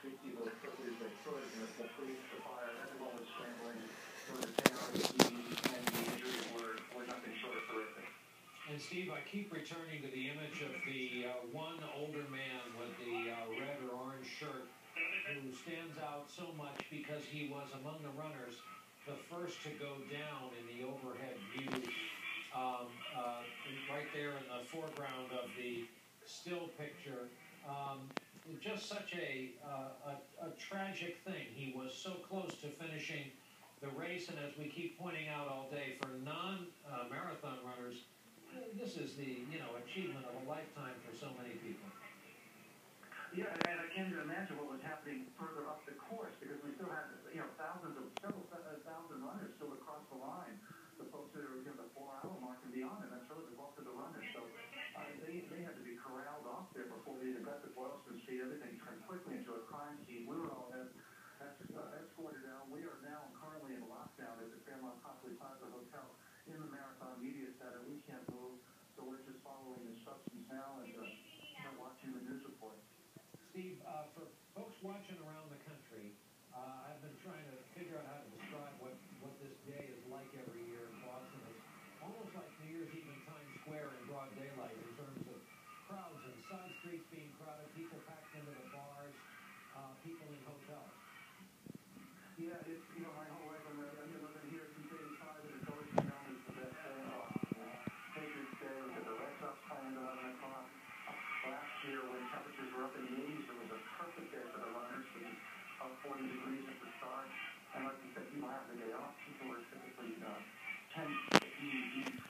60 as quickly as they could, and the police, the fire, everyone was scrambling. There was a and the injuries were nothing short of horrific. And Steve, I keep returning to the image of the one older man with the red or orange shirt who stands out so much because he was among the runners, the first to go down in the overhead view, right there in the foreground of the still picture. Just such a tragic thing. He was so close to finishing the race, and as we keep pointing out all day, for non-marathon runners, this is the achievement of a lifetime for so many people. Yeah, and I can't even imagine what was happening further up the course, because we still had several thousand runners still across the line. The folks that are the 4-hour mark and beyond, and that's really the bulk of the runners. So they had to be corralled off there before they even got to Boylston Street. Everything turned quickly into a crime scene. We were all escorted out. We are now currently in lockdown at the Fairmont Copley Plaza Hotel in the Marathon Media Center. We can't move, so we're just following instructions now and watching the news reports. Steve, for folks watching around the country, I've been trying to figure out how to describe what this day is like every year in Boston. It's almost like New Year's Eve in Times Square in broad daylight in terms of crowds and side streets being crowded, people packed into the bars, people in hotels. Yeah, it's, my whole life, I've been here since '85, and it's always been known as the best day off. Patriots Day, look at the Red Sox playing at 11 o'clock. Last year, when temperatures were up in the 80s, it was a perfect day for the runners, which is up 40 degrees at the start. And like you said, people have the day off. People are typically 10, 15 deep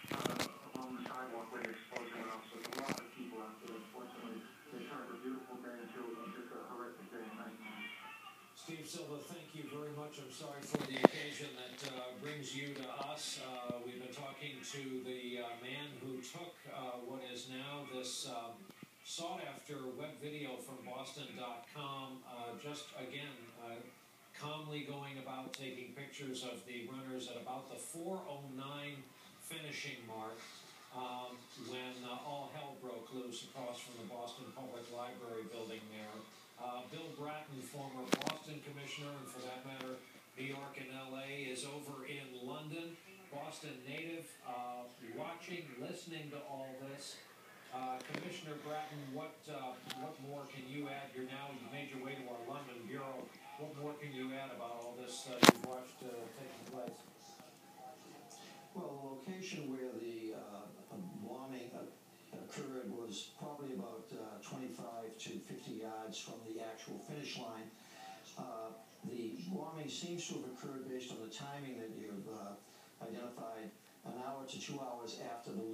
along the sidewalk where the explosion went off. So it's a lot of people out there. Unfortunately, they turned a beautiful day into just a horrific day at night. Steve Silva, thank you very much. I'm sorry for the occasion that brings you to us. We've been talking to the man who took what is now this sought-after web video from Boston.com, just again calmly going about taking pictures of the runners at about the 4:09 finishing mark when all hell broke loose across from the Boston Public Library building there. Bill Bratton, former Boston commissioner, and for that matter, New York and L.A., is over in London. Boston native, watching, listening to all this. Commissioner Bratton, what more can you add? You made your way to our London bureau. What more can you add about all this you've watched taking place? Well, the location where the bombing occurred was probably about 25 to 50 yards from the actual finish line. The bombing seems to have occurred based on the timing that you've identified, an hour to 2 hours after the